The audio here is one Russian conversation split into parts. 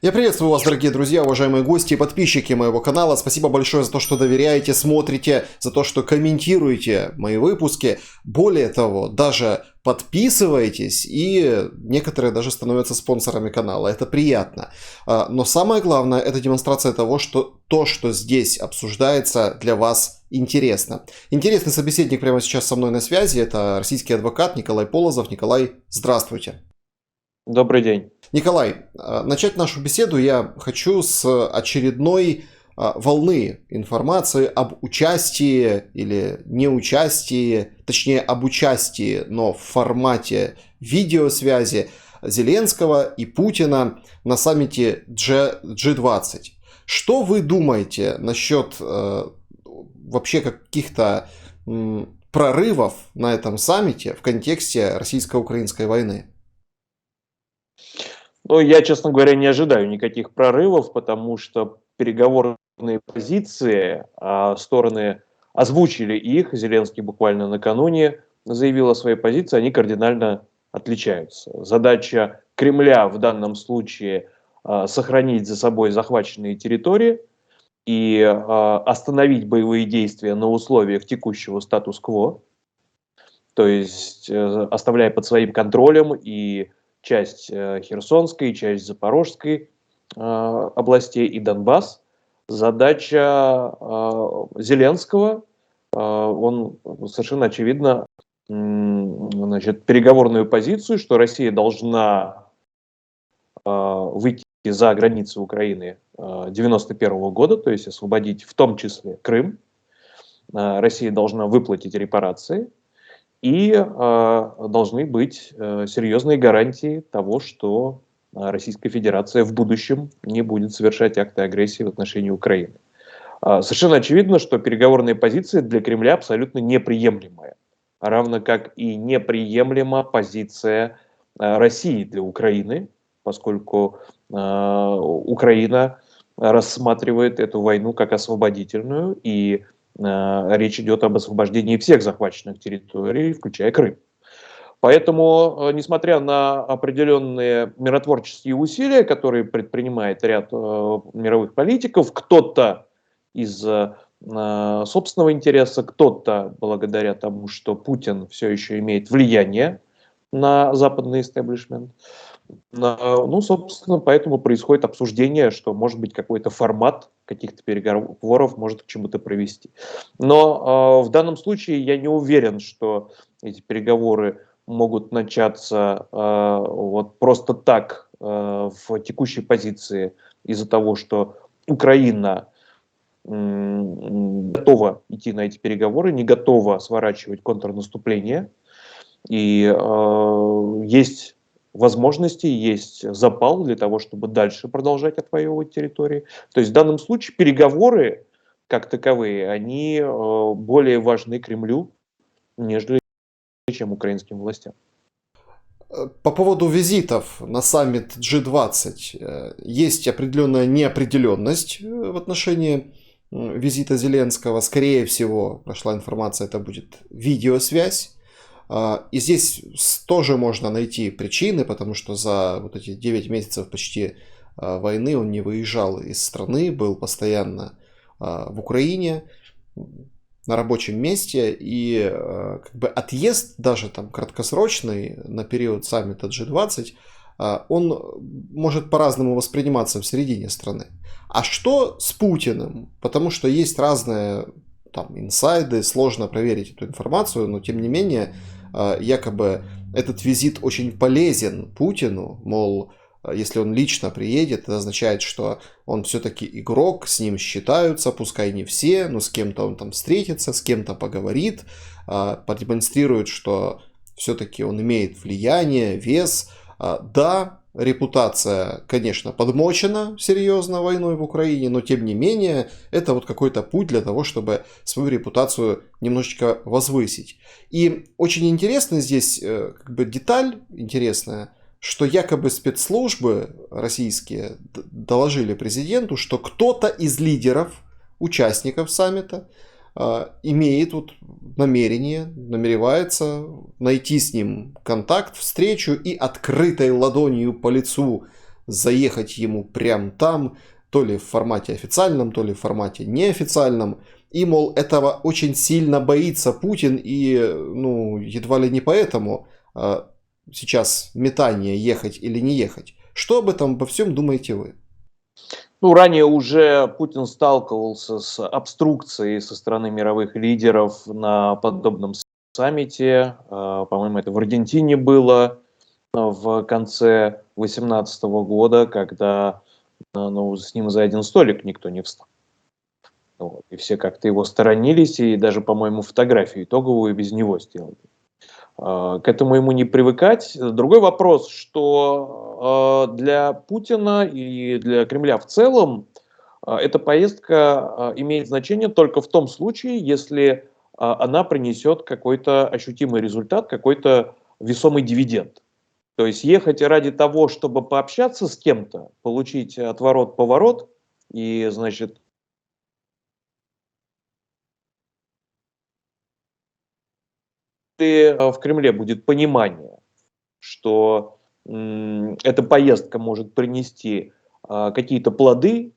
Я приветствую вас, дорогие друзья, уважаемые гости и подписчики моего канала. Спасибо большое за то, что доверяете, смотрите, за то, что комментируете мои выпуски. Более того, даже подписываетесь, и некоторые даже становятся спонсорами канала. Это приятно. Но самое главное, это демонстрация того, что то, что здесь обсуждается, для вас интересно. Интересный собеседник прямо сейчас со мной на связи. Это российский адвокат Николай Полозов. Николай, здравствуйте. Добрый день. Николай, начать нашу беседу я хочу с очередной волны информации об участии или неучастии, точнее об участии, но в формате видеосвязи Зеленского и Путина на саммите G20. Что вы думаете насчет вообще каких-то прорывов на этом саммите в контексте российско-украинской войны? Ну, я, честно говоря, не ожидаю никаких прорывов, потому что переговорные позиции, стороны озвучили их, Зеленский буквально накануне заявил о своей позиции, они кардинально отличаются. Задача Кремля в данном случае сохранить за собой захваченные территории и остановить боевые действия на условиях текущего статус-кво, то есть оставляя под своим контролем и часть Херсонской, часть Запорожской областей и Донбасс. Задача Зеленского, он совершенно очевидно переговорную позицию, что Россия должна выйти за границы Украины 1991 года, то есть освободить в том числе Крым. Россия должна выплатить репарации. И должны быть серьезные гарантии того, что Российская Федерация в будущем не будет совершать акты агрессии в отношении Украины. Совершенно очевидно, что переговорная позиция для Кремля абсолютно неприемлемая, равно как и неприемлема позиция России для Украины, поскольку Украина рассматривает эту войну как освободительную, и речь идет об освобождении всех захваченных территорий, включая Крым. Поэтому, несмотря на определенные миротворческие усилия, которые предпринимает ряд мировых политиков, кто-то из собственного интереса, кто-то благодаря тому, что Путин все еще имеет влияние на западный истеблишмент, ну, собственно, поэтому происходит обсуждение, что, может быть, какой-то формат каких-то переговоров может к чему-то привести. Но в данном случае я не уверен, что эти переговоры могут начаться вот просто так в текущей позиции из-за того, что Украина готова идти на эти переговоры, не готова сворачивать контрнаступление. И есть возможности, есть запал для того, чтобы дальше продолжать отвоевывать территории. То есть в данном случае переговоры, как таковые, они более важны Кремлю, нежели чем украинским властям. По поводу визитов на саммит G20 есть определенная неопределенность в отношении визита Зеленского. Скорее всего, прошла информация, это будет видеосвязь. И здесь тоже можно найти причины, потому что за вот эти 9 месяцев почти войны он не выезжал из страны, был постоянно в Украине на рабочем месте, и как бы отъезд даже там краткосрочный на период саммита G20, он может по-разному восприниматься в середине страны. А что с Путиным? Потому что есть разные там инсайды, сложно проверить эту информацию, но тем не менее якобы этот визит очень полезен Путину, мол, если он лично приедет, это означает, что он все-таки игрок, с ним считаются, пускай не все, но с кем-то он там встретится, с кем-то поговорит, продемонстрирует, что все-таки он имеет влияние, вес. Да, репутация, конечно, подмочена серьезно войной в Украине, но тем не менее это вот какой-то путь для того, чтобы свою репутацию немножечко возвысить. И очень интересно здесь, как бы деталь интересная, что якобы спецслужбы российские доложили президенту, что кто-то из лидеров, участников саммита, имеет вот намерение, намеревается найти с ним контакт, встречу и открытой ладонью по лицу заехать ему прям там, то ли в формате официальном, то ли в формате неофициальном. И, мол, этого очень сильно боится Путин, и, ну, едва ли не поэтому сейчас метание, ехать или не ехать. Что об этом обо всем думаете вы? Ну, ранее уже Путин сталкивался с обструкцией со стороны мировых лидеров на подобном саммите. По-моему, это в Аргентине было в конце 2018 года, когда ну, с ним за один столик никто не встал. Вот. И все как-то его сторонились, и даже, по-моему, фотографию итоговую без него сделали. К этому ему не привыкать. Другой вопрос, что для Путина и для Кремля в целом эта поездка имеет значение только в том случае, если она принесет какой-то ощутимый результат, какой-то весомый дивиденд. То есть ехать ради того, чтобы пообщаться с кем-то, получить отворот-поворот и, значит, в Кремле будет понимание, что эта поездка может принести какие-то плоды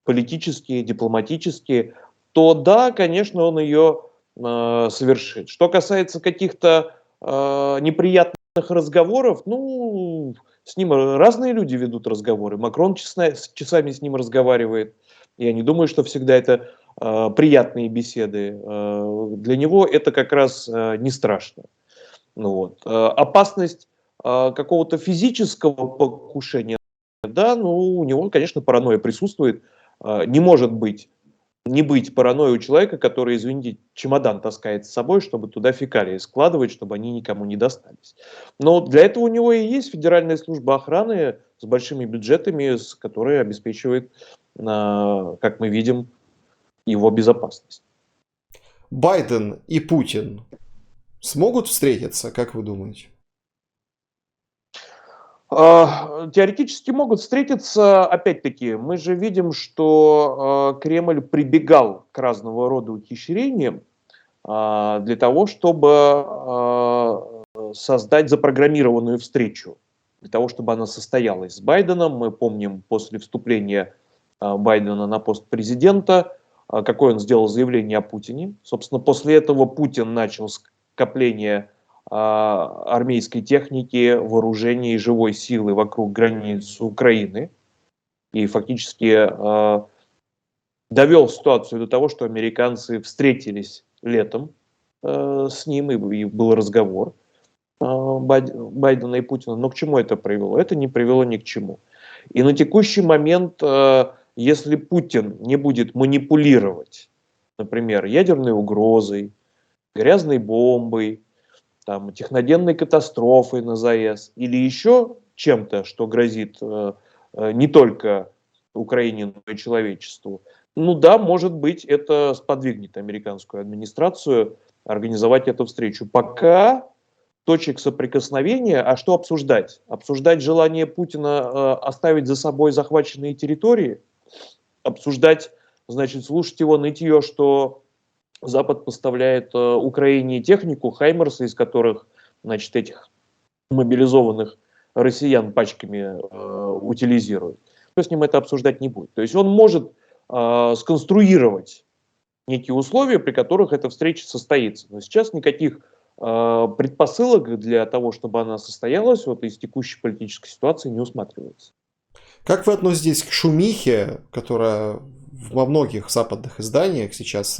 политические, дипломатические, то да, конечно, он ее совершит. Что касается каких-то неприятных разговоров, ну, с ним разные люди ведут разговоры. Макрон часами с ним разговаривает. Я не думаю, что всегда это приятные беседы. Для него это как раз не страшно. Ну, вот. Опасность какого-то физического покушения, да, ну, у него, конечно, паранойя присутствует. Не может быть, не быть паранойей у человека, который, извините, чемодан таскает с собой, чтобы туда фекалии складывать, чтобы они никому не достались. Но для этого у него и есть Федеральная служба охраны с большими бюджетами, которая обеспечивает, как мы видим, его безопасность. Байден и Путин смогут встретиться, как вы думаете? Теоретически могут встретиться, опять-таки, мы же видим, что Кремль прибегал к разного рода ухищрениям для того, чтобы создать запрограммированную встречу, для того, чтобы она состоялась с Байденом. Мы помним, после вступления Байдена на пост президента, какое он сделал заявление о Путине. Собственно, после этого Путин начал скопление армейской техники, вооружения и живой силы вокруг границ Украины. И фактически довел ситуацию до того, что американцы встретились летом с ним, и был разговор Байдена и Путина. Но к чему это привело? Это не привело ни к чему. И на текущий момент, если Путин не будет манипулировать, например, ядерной угрозой, грязной бомбой, там, техногенной катастрофой на ЗАЭС или еще чем-то, что грозит не только Украине, но и человечеству, ну да, может быть, это сподвигнет американскую администрацию организовать эту встречу. Пока точек соприкосновения, а что обсуждать? Обсуждать желание Путина оставить за собой захваченные территории, обсуждать, значит, слушать его нытье, что Запад поставляет Украине технику, хаймерсы, из которых, значит, этих мобилизованных россиян пачками утилизируют. То с ним это обсуждать не будет. То есть он может сконструировать некие условия, при которых эта встреча состоится. Но сейчас никаких предпосылок для того, чтобы она состоялась, вот из текущей политической ситуации не усматривается. Как вы относитесь к шумихе, которая во многих западных изданиях сейчас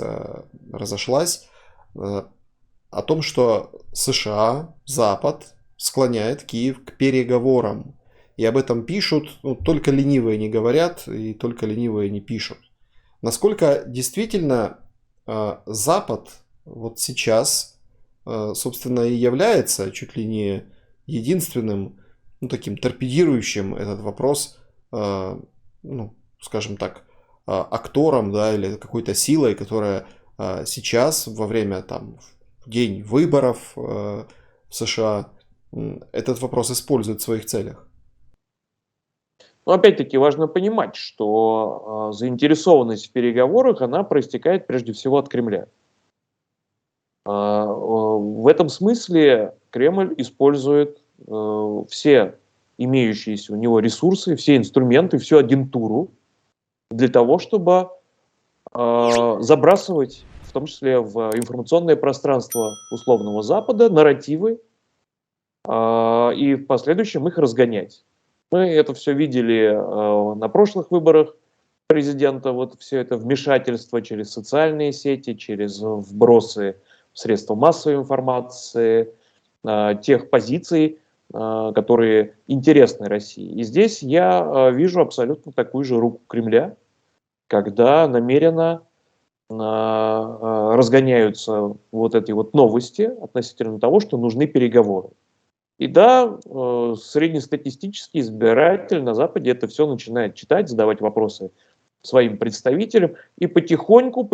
разошлась, о том, что США, Запад склоняет Киев к переговорам? И об этом пишут, ну, только ленивые не говорят и только ленивые не пишут. Насколько действительно Запад вот сейчас, собственно, и является чуть ли не единственным, ну, таким торпедирующим этот вопрос, ну, скажем так, актором, да, или какой-то силой, которая сейчас во время, там, в день выборов в США этот вопрос использует в своих целях? Но опять-таки важно понимать, что заинтересованность в переговорах, она проистекает прежде всего от Кремля. В этом смысле Кремль использует все имеющиеся у него ресурсы, все инструменты, всю агентуру для того, чтобы забрасывать, в том числе в информационное пространство условного Запада, нарративы и в последующем их разгонять. Мы это все видели на прошлых выборах президента, вот все это вмешательство через социальные сети, через вбросы в средства массовой информации, тех позиций, которые интересны России. И здесь я вижу абсолютно такую же руку Кремля, когда намеренно разгоняются вот эти вот новости относительно того, что нужны переговоры. И да, среднестатистический избиратель на Западе это все начинает читать, задавать вопросы своим представителям, и потихоньку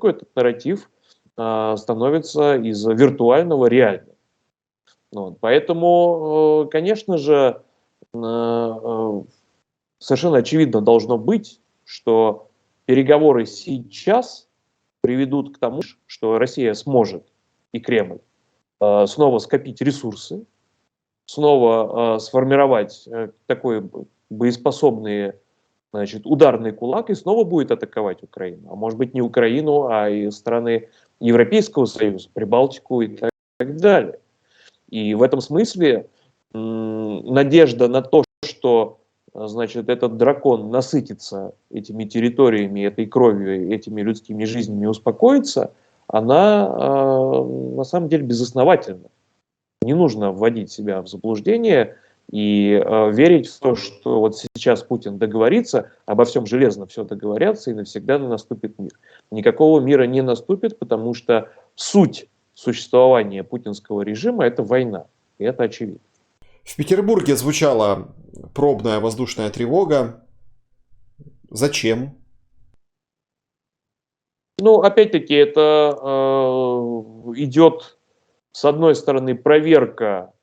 этот нарратив становится из виртуального реальным. Вот. Поэтому, конечно же, совершенно очевидно должно быть, что переговоры сейчас приведут к тому, что Россия сможет и Кремль снова скопить ресурсы, снова сформировать такой боеспособный, значит, ударный кулак и снова будет атаковать Украину. А может быть не Украину, а и страны Европейского Союза, Прибалтику и так далее. И в этом смысле надежда на то, что, значит, этот дракон насытится этими территориями, этой кровью, этими людскими жизнями и успокоится, она на самом деле безосновательна. Не нужно вводить себя в заблуждение и верить в то, что вот сейчас Путин договорится, обо всем железно все договорятся и навсегда наступит мир. Никакого мира не наступит, потому что суть существования путинского режима – это война, и это очевидно. В Петербурге звучала пробная воздушная тревога. Зачем? Ну, опять-таки, это идет, с одной стороны, проверка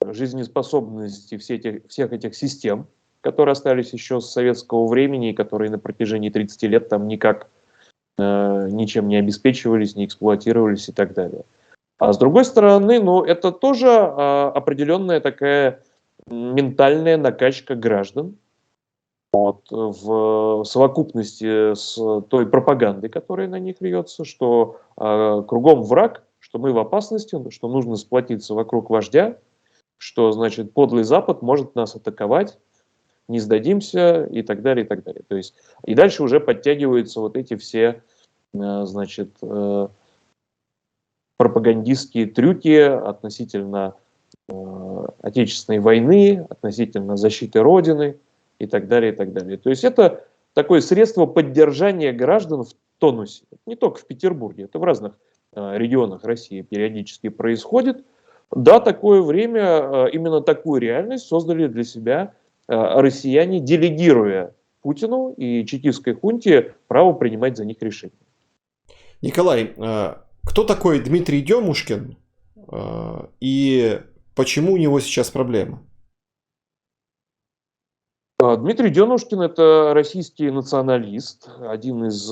жизнеспособности всех этих систем, которые остались еще с советского времени, и которые на протяжении 30 лет там никак ничем не обеспечивались, не эксплуатировались и так далее. А с другой стороны, ну, это тоже определенная такая ментальная накачка граждан вот, в совокупности с той пропагандой, которая на них льется, что кругом враг, что мы в опасности, что нужно сплотиться вокруг вождя, что, значит, подлый Запад может нас атаковать, не сдадимся и так далее, и так далее. То есть, и дальше уже подтягиваются вот эти все, значит, пропагандистские трюки относительно Отечественной войны, относительно защиты Родины и так далее, и так далее. То есть это такое средство поддержания граждан в тонусе. Не только в Петербурге, это в разных регионах России периодически происходит. Да, такое время, именно такую реальность создали для себя россияне, делегируя Путину и чекистской хунте право принимать за них решения. Николай, кто такой Дмитрий Демушкин и почему у него сейчас проблемы? Дмитрий Демушкин – это российский националист, один из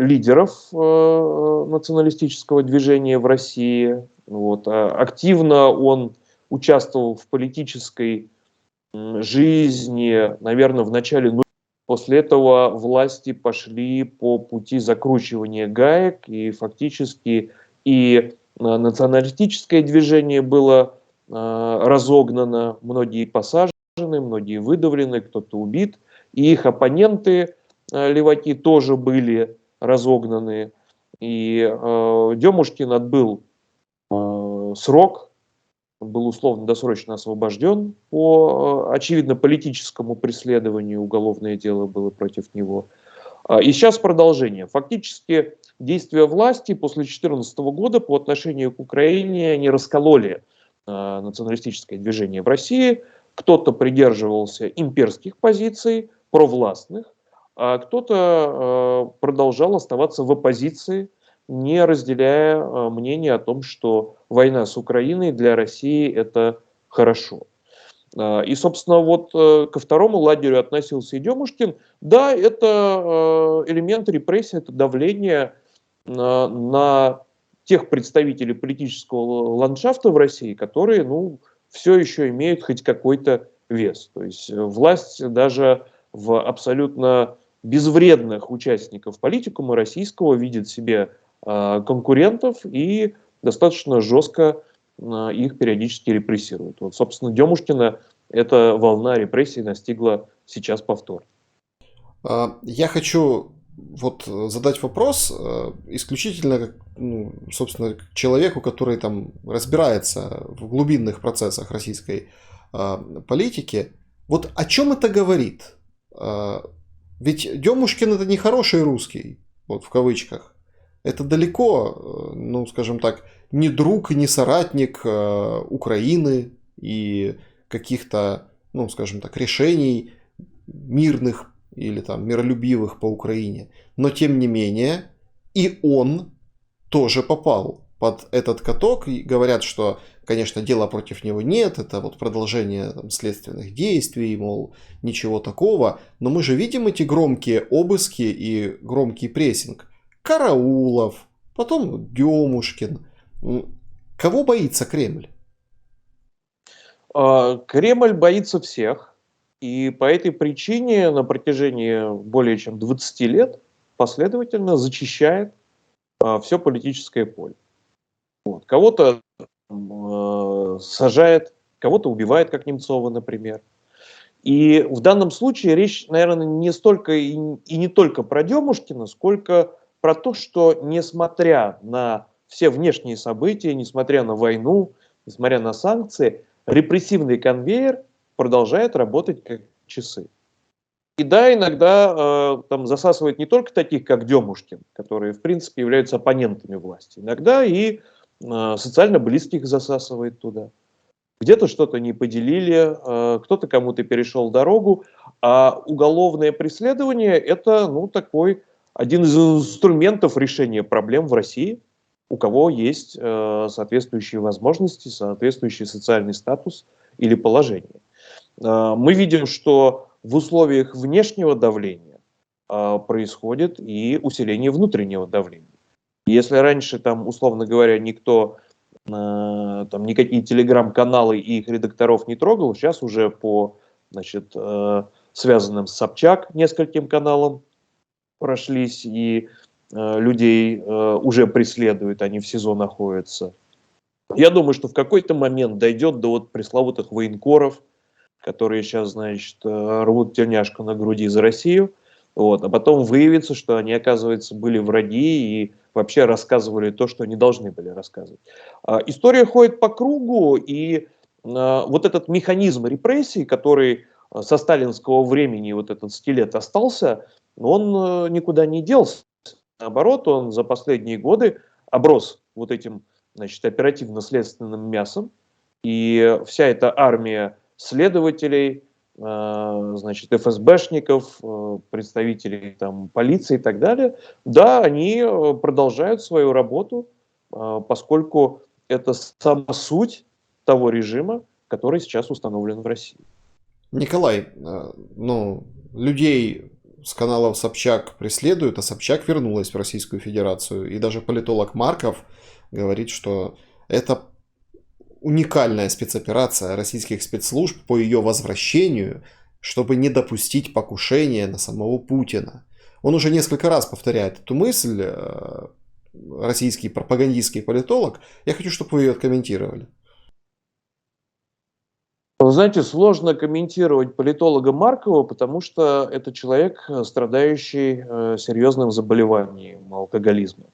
лидеров националистического движения в России. Вот. Активно он участвовал в политической жизни, наверное, в начале нулевых. После этого власти пошли по пути закручивания гаек, и фактически и националистическое движение было разогнано, многие посажены, многие выдавлены, кто-то убит, и их оппоненты, леваки, тоже были разогнаны. И Демушкин отбыл срок, был условно-досрочно освобожден по, очевидно, политическому преследованию, уголовное дело было против него. И сейчас продолжение. Фактически действия власти после 2014 года по отношению к Украине они раскололи националистическое движение в России. Кто-то придерживался имперских позиций, провластных, а кто-то продолжал оставаться в оппозиции, не разделяя мнение о том, что война с Украиной для России – это хорошо. И, собственно, вот ко второму лагерю относился и Демушкин. Да, это элемент репрессии, это давление на тех представителей политического ландшафта в России, которые, ну, все еще имеют хоть какой-то вес. То есть власть даже в абсолютно безвредных участников политикума российского видит себе конкурентов и достаточно жестко их периодически репрессирует. Вот, собственно, Демушкина эта волна репрессий настигла сейчас повторно. Я хочу вот задать вопрос исключительно, как, ну, собственно, к человеку, который там разбирается в глубинных процессах российской политики. Вот о чем это говорит? Ведь Демушкин это не хороший русский, вот в кавычках. Это далеко, ну, скажем так, не друг и не соратник Украины и каких-то, ну, скажем так, решений мирных или там миролюбивых по Украине. Но тем не менее, и он тоже попал под этот каток. И говорят, что, конечно, дела против него нет, это вот продолжение там, следственных действий, мол, ничего такого. Но мы же видим эти громкие обыски и громкий прессинг. Караулов, потом Демушкин. Кого боится Кремль? Кремль боится всех, и по этой причине на протяжении более чем 20 лет последовательно зачищает все политическое поле. Вот. Кого-то сажает, кого-то убивает, как Немцова, например. И в данном случае речь, наверное, не столько и не только про Демушкина, сколько про то, что несмотря на все внешние события, несмотря на войну, несмотря на санкции, репрессивный конвейер продолжает работать как часы. И да, иногда там засасывает не только таких, как Демушкин, которые, в принципе, являются оппонентами власти. Иногда и социально близких засасывает туда. Где-то что-то не поделили, кто-то кому-то перешел дорогу, а уголовное преследование – это, ну, такой один из инструментов решения проблем в России, у кого есть соответствующие возможности, соответствующий социальный статус или положение. Мы видим, что в условиях внешнего давления происходит и усиление внутреннего давления. Если раньше, там, условно говоря, никто там никакие телеграм-каналы и их редакторов не трогал, сейчас уже по, значит, связанным с Собчак нескольким каналам прошлись, и людей уже преследуют, они в СИЗО находятся. Я думаю, что в какой-то момент дойдет до вот пресловутых военкоров, которые сейчас, значит, рвут тельняшку на груди за Россию, вот, а потом выявится, что они, оказывается, были враги и вообще рассказывали то, что не должны были рассказывать. История ходит по кругу, и вот этот механизм репрессий, который со сталинского времени, вот этот скелет остался, он никуда не делся. Наоборот, он за последние годы оброс вот этим, значит, оперативно-следственным мясом, и вся эта армия следователей, значит, ФСБшников, представителей там, полиции и так далее, да, они продолжают свою работу, поскольку это сама суть того режима, который сейчас установлен в России. Николай, ну, людей с каналов Собчак преследуют, а Собчак вернулась в Российскую Федерацию. И даже политолог Марков говорит, что это уникальная спецоперация российских спецслужб по ее возвращению, чтобы не допустить покушения на самого Путина. Он уже несколько раз повторяет эту мысль, российский пропагандистский политолог. Я хочу, чтобы вы ее откомментировали. Вы знаете, сложно комментировать политолога Маркова, потому что это человек, страдающий серьезным заболеванием алкоголизма.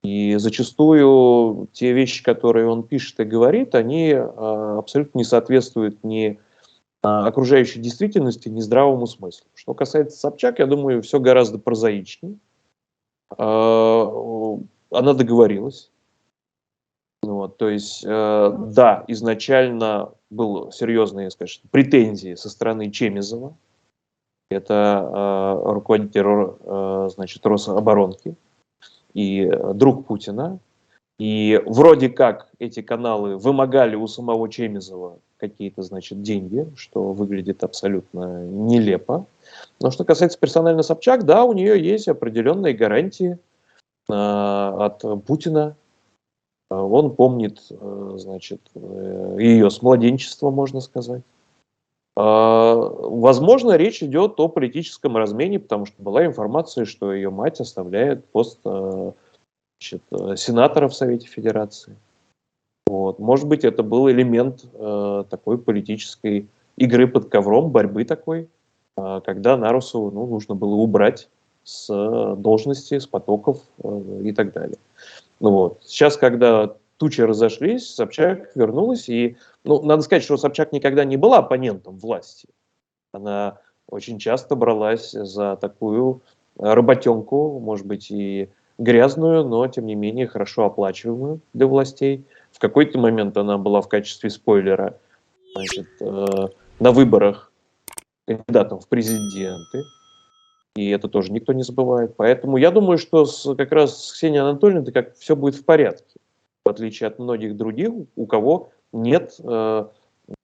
И зачастую те вещи, которые он пишет и говорит, они абсолютно не соответствуют ни окружающей действительности, ни здравому смыслу. Что касается Собчак, я думаю, все гораздо прозаичнее. Она договорилась. Вот, то есть, да, изначально были серьезные, скажем, претензии со стороны Чемизова. Это руководитель, значит, Рособоронки и друг Путина. И вроде как эти каналы вымогали у самого Чемизова какие-то, значит, деньги, что выглядит абсолютно нелепо. Но что касается персонально Собчак, да, у нее есть определенные гарантии от Путина. Он помнит, значит, ее с младенчества, можно сказать. Возможно, речь идет о политическом размене, потому что была информация, что ее мать оставляет пост сенатора в Совете Федерации. Вот. Может быть, это был элемент такой политической игры под ковром, борьбы такой, когда Нарусову нужно было убрать с должности, с потоков и так далее. Вот. Сейчас, когда тучи разошлись, Собчак вернулась, и надо сказать, что Собчак никогда не была оппонентом власти. Она очень часто бралась за такую работенку, может быть, и грязную, но, тем не менее, хорошо оплачиваемую для властей. В какой-то момент она была в качестве спойлера, значит, на выборах кандидатом в президенты, и это тоже никто не забывает. Поэтому я думаю, что как раз с Ксенией Анатольевной как все будет в порядке, в отличие от многих других, у кого нет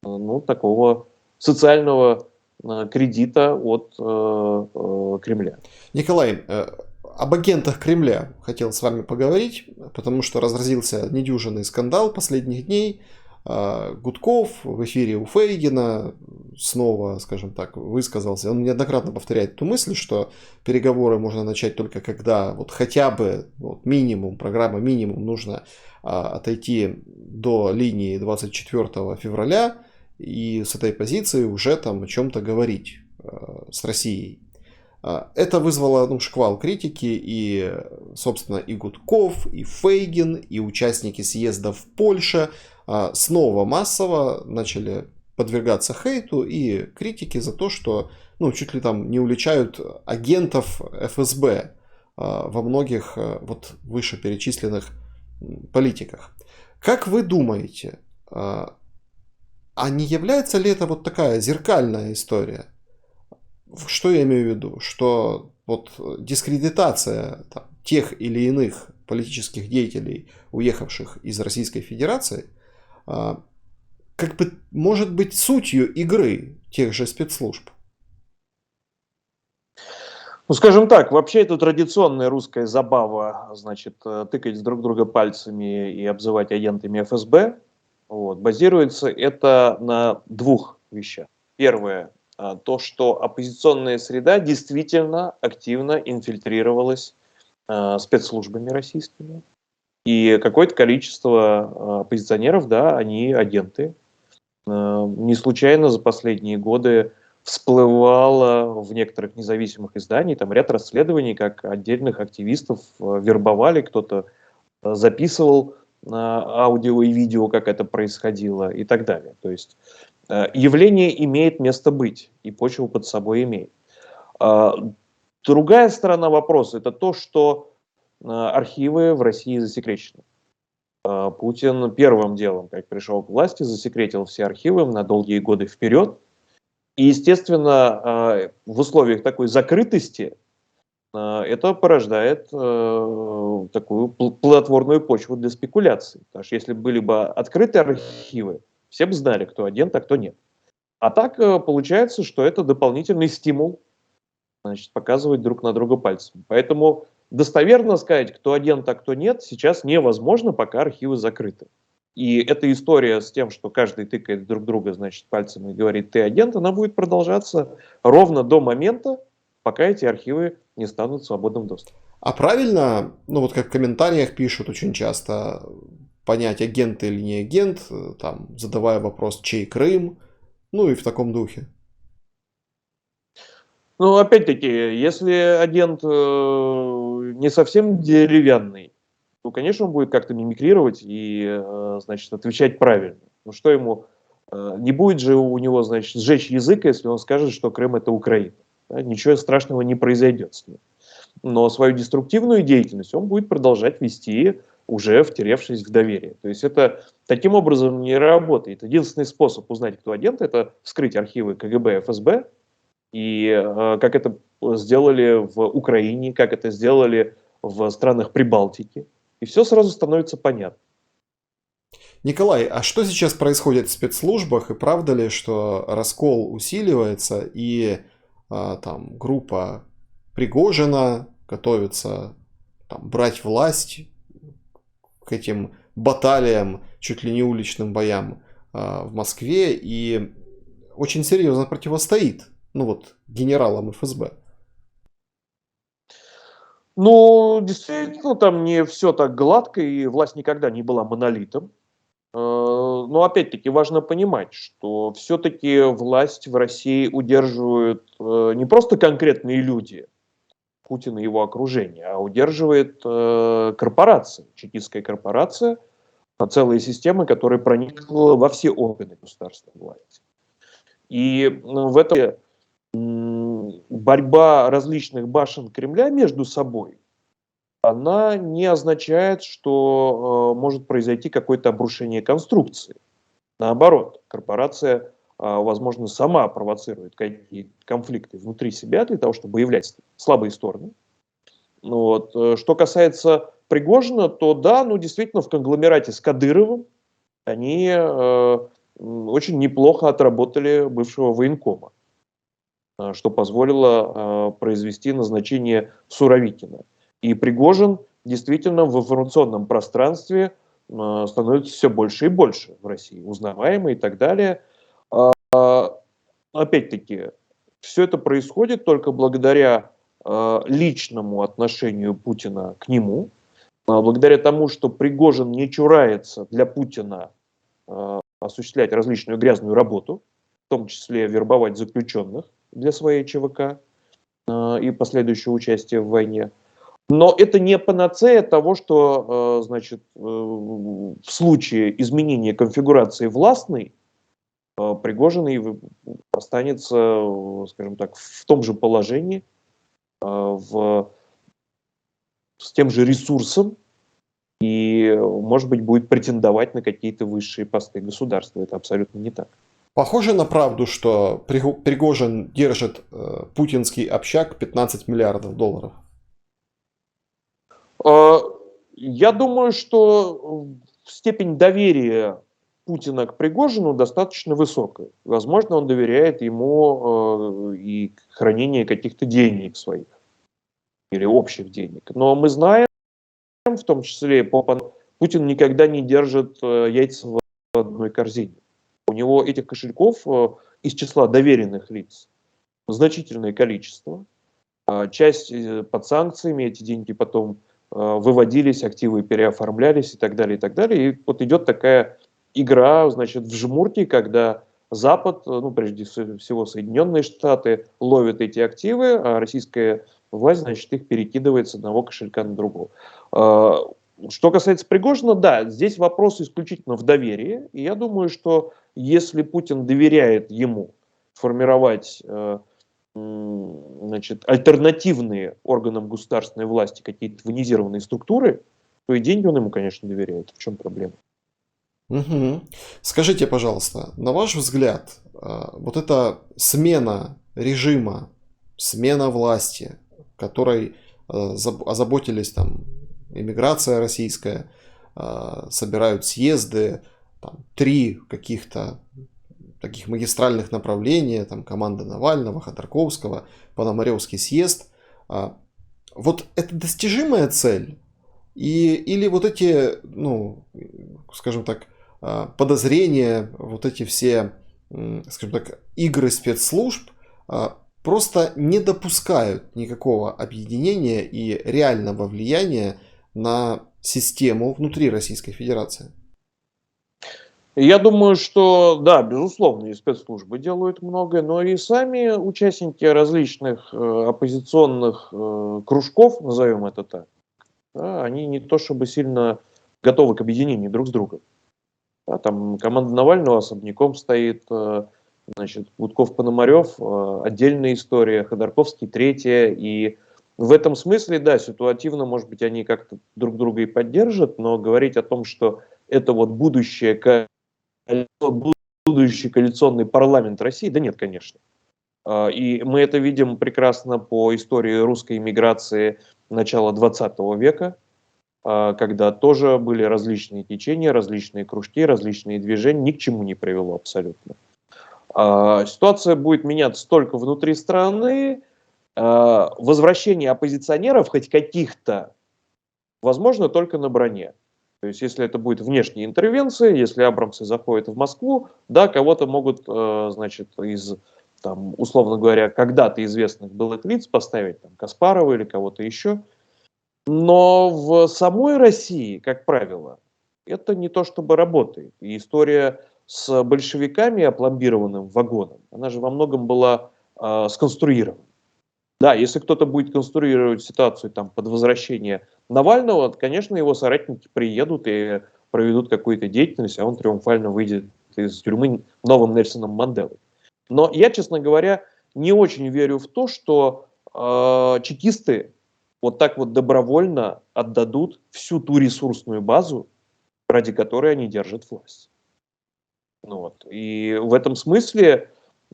такого социального кредита от Кремля. Николай, об агентах Кремля хотел с вами поговорить, потому что разразился недюжинный скандал последних дней. Гудков в эфире у Фейгина снова, скажем так, высказался. Он неоднократно повторяет эту мысль, что переговоры можно начать только когда вот хотя бы минимум, программа минимум нужно отойти до линии 24 февраля и с этой позиции уже там о чем-то говорить с Россией. Это вызвало шквал критики, и, собственно, и Гудков, и Фейгин, и участники съезда в Польше снова массово начали подвергаться хейту и критике за то, что чуть ли там не уличают агентов ФСБ во многих вышеперечисленных политиках. Как вы думаете, а не является ли это такая зеркальная история? Что я имею в виду? Что дискредитация тех или иных политических деятелей, уехавших из Российской Федерации, может быть сутью игры тех же спецслужб? Скажем так, вообще это традиционная русская забава, значит, тыкать друг друга пальцами и обзывать агентами ФСБ. Базируется это на двух вещах. Первое, то, что оппозиционная среда действительно активно инфильтрировалась спецслужбами российскими. И какое-то количество оппозиционеров, да, они агенты. Не случайно за последние годы всплывало в некоторых независимых изданиях там ряд расследований, как отдельных активистов вербовали, кто-то записывал аудио и видео, как это происходило и так далее. То есть явление имеет место быть, и почву под собой имеет. Другая сторона вопроса – это то, что архивы в России засекречены. Путин первым делом, как пришел к власти, засекретил все архивы на долгие годы вперед. И, естественно, в условиях такой закрытости это порождает такую плодотворную почву для спекуляций. Потому что если были бы открыты архивы, все бы знали, кто агент, а кто нет. А так получается, что это дополнительный стимул, значит, показывать друг на друга пальцем. Поэтому достоверно сказать, кто агент, а кто нет, сейчас невозможно, пока архивы закрыты. И эта история с тем, что каждый тыкает друг друга, значит, пальцем и говорит, ты агент, она будет продолжаться ровно до момента, пока эти архивы не станут в свободном доступе. А правильно, как в комментариях пишут очень часто, понять, агент или не агент, там, задавая вопрос, чей Крым, и в таком духе. Опять-таки, если агент не совсем деревянный, то, конечно, он будет как-то мимикрировать и, значит, отвечать правильно. Что ему, не будет же у него, значит, сжечь язык, если он скажет, что Крым – это Украина. Да? Ничего страшного не произойдет с ним. Но свою деструктивную деятельность он будет продолжать вести, уже втеревшись в доверие. То есть это таким образом не работает. Единственный способ узнать, кто агент – это вскрыть архивы КГБ, ФСБ, и как это сделали в Украине, как это сделали в странах Прибалтики. И все сразу становится понятно. Николай, а что сейчас происходит в спецслужбах? И правда ли, что раскол усиливается и там группа Пригожина готовится брать власть к этим баталиям, чуть ли не уличным боям в Москве, и очень серьезно противостоит, ну вот, генералам ФСБ. Ну, действительно, там не все так гладко, и власть никогда не была монолитом. Но опять-таки важно понимать, что все-таки власть в России удерживают не просто конкретные люди, Путин и его окружение, а удерживает корпорация, чекистская корпорация, целые системы, которая проникла во все органы государственной власти. И в этом борьба различных башен Кремля между собой, она не означает, что может произойти какое-то обрушение конструкции. Наоборот, корпорация, возможно, сама провоцирует какие-то конфликты внутри себя для того, чтобы выявлять слабые стороны. Вот. Что касается Пригожина, то да, ну действительно в конгломерате с Кадыровым они очень неплохо отработали бывшего военкома, что позволило произвести назначение Суровикина. И Пригожин действительно в информационном пространстве становится все больше и больше в России, узнаваемый и так далее. Опять-таки, все это происходит только благодаря личному отношению Путина к нему, благодаря тому, что Пригожин не чурается для Путина осуществлять различную грязную работу, в том числе вербовать заключенных для своей ЧВК и последующего участия в войне. Но это не панацея того, что, значит, в случае изменения конфигурации властной Пригожин останется, скажем так, в том же положении, с тем же ресурсом и, может быть, будет претендовать на какие-то высшие посты государства. Это абсолютно не так. Похоже на правду, что Пригожин держит путинский общак 15 миллиардов долларов? Я думаю, что степень доверия Путина к Пригожину достаточно высокая. Возможно, он доверяет ему и хранение каких-то денег своих или общих денег. Но мы знаем, в том числе Путин никогда не держит яйца в одной корзине. У него этих кошельков из числа доверенных лиц значительное количество. Часть под санкциями, эти деньги потом выводились, активы переоформлялись и так далее, и так далее. И вот идет такая игра, значит, в жмурки, когда Запад, ну, прежде всего Соединенные Штаты, ловят эти активы, а российская власть, значит, их перекидывает с одного кошелька на другого. Что касается Пригожина, да, здесь вопрос исключительно в доверии. И я думаю, что если Путин доверяет ему формировать значит, альтернативные органам государственной власти какие-то военизированные структуры, то и деньги он ему, конечно, доверяет. В чем проблема? Угу. Скажите, пожалуйста, на ваш взгляд, вот эта смена режима, смена власти, которой озаботились там иммиграция российская, собирают съезды, там, 3 каких-то таких магистральных направления, там команда Навального, Ходорковского, Пономаревский съезд. Вот это достижимая цель? Или вот эти, ну, скажем так, подозрения, вот эти все, скажем так, игры спецслужб просто не допускают никакого объединения и реального влияния на систему внутри Российской Федерации? Я думаю, что, да, безусловно, и спецслужбы делают многое, но и сами участники различных оппозиционных кружков, назовем это так, да, они не то чтобы сильно готовы к объединению друг с другом. Да, там команда Навального особняком стоит, значит, Гудков-Пономарев, отдельная история, Ходорковский третья. И в этом смысле, да, ситуативно, может быть, они как-то друг друга и поддержат, но говорить о том, что это вот будущий коалиционный парламент России, да нет, конечно. И мы это видим прекрасно по истории русской иммиграции начала 20 века, когда тоже были различные течения, различные кружки, различные движения, ни к чему не привело абсолютно. Ситуация будет меняться только внутри страны. Возвращение оппозиционеров, хоть каких-то, возможно только на броне. То есть, если это будет внешняя интервенция, если абрамсы заходят в Москву, да, кого-то могут, значит, из, там, условно говоря, когда-то известных былых лиц поставить, там, Каспарова или кого-то еще. Но в самой России, как правило, это не то чтобы работает. И история с большевиками и опломбированным вагоном, она же во многом была сконструирована. Да, если кто-то будет конструировать ситуацию там, под возвращение Навального, то, конечно, его соратники приедут и проведут какую-то деятельность, а он триумфально выйдет из тюрьмы новым Нельсоном Манделой. Но я, честно говоря, не очень верю в то, что чекисты вот так вот добровольно отдадут всю ту ресурсную базу, ради которой они держат власть. Ну вот. И в этом смысле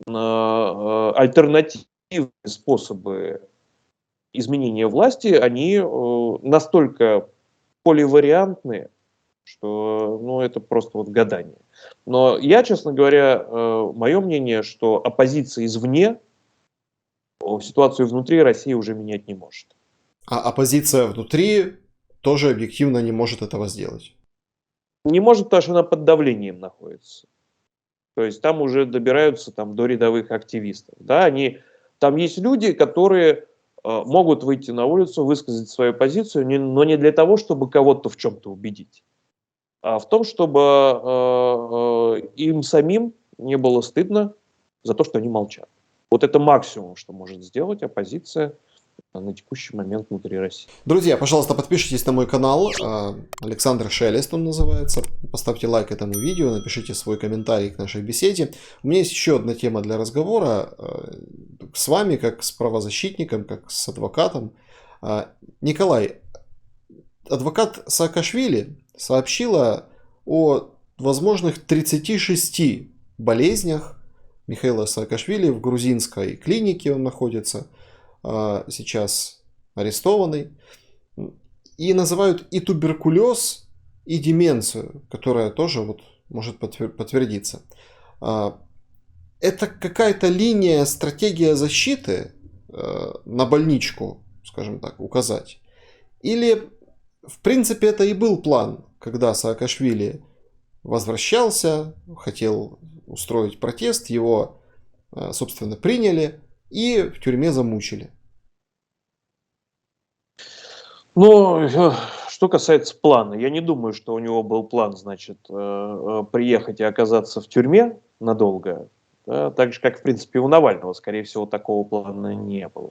альтернативные способы изменения власти, они настолько поливариантные, что ну, это просто вот гадание. Но я, честно говоря, мое мнение, что оппозиция извне ситуацию внутри России уже менять не может. А оппозиция внутри тоже объективно не может этого сделать. Не может, потому что она под давлением находится. То есть там уже добираются там, до рядовых активистов. Да, там есть люди, которые могут выйти на улицу, высказать свою позицию, но не для того, чтобы кого-то в чем-то убедить, а в том, чтобы им самим не было стыдно за то, что они молчат. Вот это максимум, что может сделать оппозиция на текущий момент внутри России. Друзья, пожалуйста, подпишитесь на мой канал. Александр Шелест он называется. Поставьте лайк этому видео, напишите свой комментарий к нашей беседе. У меня есть еще одна тема для разговора с вами, как с правозащитником, как с адвокатом. Николай, адвокат Саакашвили сообщила о возможных 36 болезнях Михаила Саакашвили в грузинской клинике. Он находится сейчас арестованный. И называют и туберкулез, и деменцию, которая тоже вот может подтвердиться. Это какая-то линия, стратегия защиты на больничку, скажем так, указать? Или, в принципе, это и был план, когда Саакашвили возвращался, хотел устроить протест, его, собственно, приняли и в тюрьме замучили? Ну, что касается плана, я не думаю, что у него был план, значит, приехать и оказаться в тюрьме надолго. Да, так же, как, в принципе, у Навального, скорее всего, такого плана не было.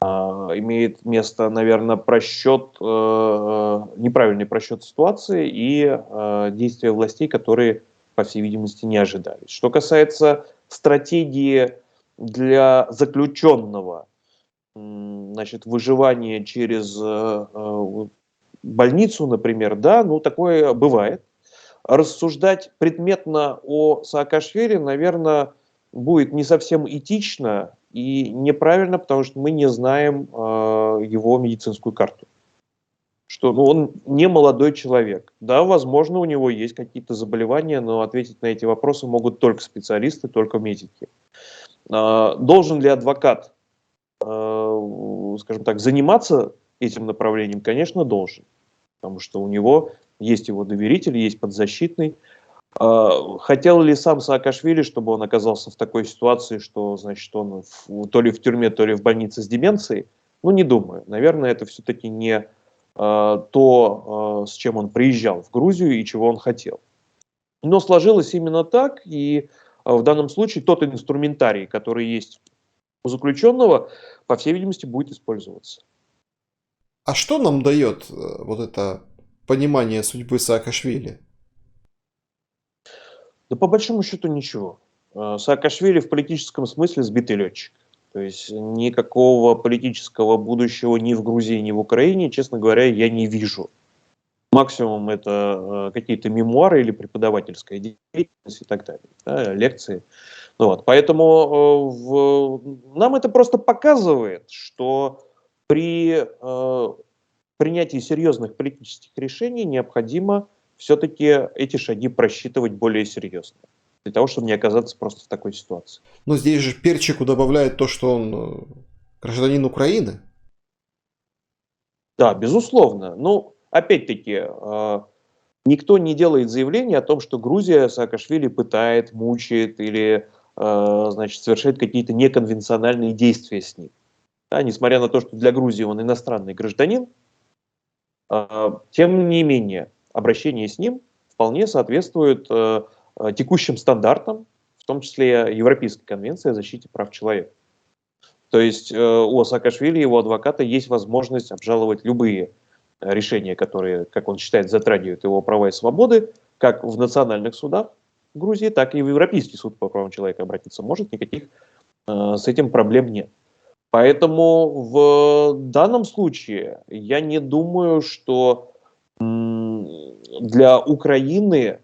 Имеет место, наверное, неправильный просчет ситуации и действия властей, которые, по всей видимости, не ожидались. Что касается стратегии для заключенного, значит, выживания через больницу, например, да, ну такое бывает. Рассуждать предметно о Саакашвили, наверное, будет не совсем этично и неправильно, потому что мы не знаем его медицинскую карту. Что ну, он не молодой человек. Да, возможно, у него есть какие-то заболевания, но ответить на эти вопросы могут только специалисты, только медики. Должен ли адвокат, скажем так, заниматься этим направлением? Конечно, должен. Потому что у него есть его доверитель, есть подзащитный. Хотел ли сам Саакашвили, чтобы он оказался в такой ситуации, что, значит, он то ли в тюрьме, то ли в больнице с деменцией? Ну, не думаю. Наверное, это все-таки не то, с чем он приезжал в Грузию и чего он хотел. Но сложилось именно так, и в данном случае тот инструментарий, который есть у заключенного, по всей видимости, будет использоваться. А что нам дает вот это понимание судьбы Саакашвили? Да по большому счету ничего. Саакашвили в политическом смысле сбитый летчик. То есть никакого политического будущего ни в Грузии, ни в Украине, честно говоря, я не вижу. Максимум это какие-то мемуары или преподавательская деятельность и так далее, да, лекции. Ну вот. Поэтому нам это просто показывает, что при принятии серьезных политических решений необходимо все-таки эти шаги просчитывать более серьезно, для того, чтобы не оказаться просто в такой ситуации. Но здесь же перчику добавляет то, что он гражданин Украины. Да, безусловно. Ну, опять-таки, никто не делает заявление о том, что Грузия Саакашвили пытает, мучает или, значит, совершает какие-то неконвенциональные действия с ним. Да, несмотря на то, что для Грузии он иностранный гражданин, тем не менее, обращение с ним вполне соответствует текущим стандартам, в том числе Европейской конвенции о защите прав человека. То есть у Саакашвили и его адвоката есть возможность обжаловать любые решения, которые, как он считает, затрагивают его права и свободы, как в национальных судах Грузии, так и в Европейский суд по правам человека обратиться может, никаких с этим проблем нет. Поэтому в данном случае я не думаю, что для Украины,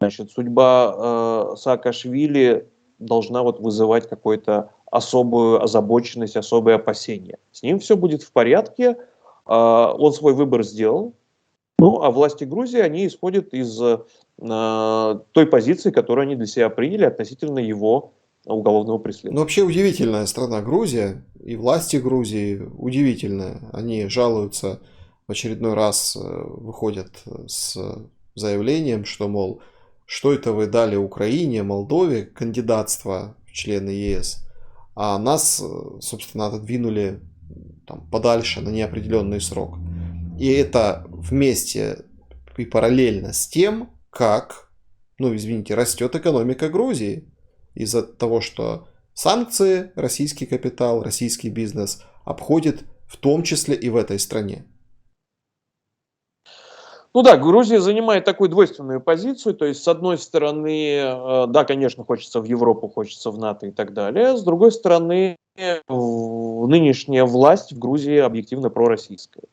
значит, судьба Саакашвили должна вот вызывать какую-то особую озабоченность, особые опасения. С ним все будет в порядке, он свой выбор сделал, ну а власти Грузии, они исходят из той позиции, которую они для себя приняли относительно его уголовного Ну, преследования. вообще удивительная страна Грузия, и власти Грузии удивительные. Они жалуются в очередной раз, выходят с заявлением, что, мол, что это вы дали Украине, Молдове кандидатство в члены ЕС, а нас, собственно, отодвинули там, подальше на неопределенный срок. И это вместе и параллельно с тем, как, ну, извините, растет экономика Грузии. Из-за того, что санкции российский капитал, российский бизнес обходит в том числе и в этой стране. Ну да, Грузия занимает такую двойственную позицию, то есть с одной стороны, да, конечно, хочется в Европу, хочется в НАТО и так далее, с другой стороны, нынешняя власть в Грузии объективно пророссийская.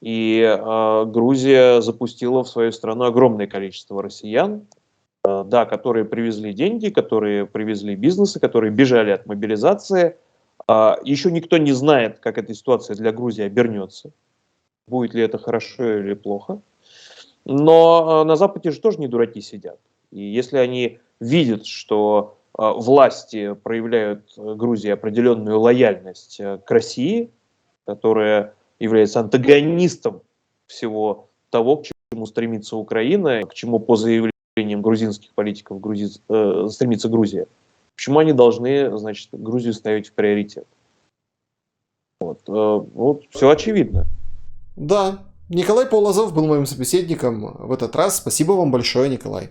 И Грузия запустила в свою страну огромное количество россиян, да, которые привезли деньги, которые привезли бизнесы, которые бежали от мобилизации. Еще никто не знает, как эта ситуация для Грузии обернется. Будет ли это хорошо или плохо. Но на Западе же тоже не дураки сидят. И если они видят, что власти проявляют Грузии определенную лояльность к России, которая является антагонистом всего того, к чему стремится Украина, к чему по заявлениям грузинских политиков стремится Грузия, почему они должны, значит, Грузию ставить в приоритет? Вот все очевидно. Да, Николай Полозов был моим собеседником в этот раз. Спасибо вам большое, Николай.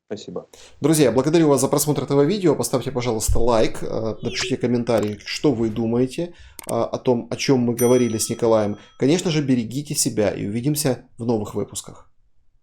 Спасибо. Друзья, благодарю вас за просмотр этого видео. Поставьте, пожалуйста, лайк, напишите комментарий, что вы думаете о том, о чем мы говорили с Николаем. Конечно же, берегите себя и увидимся в новых выпусках.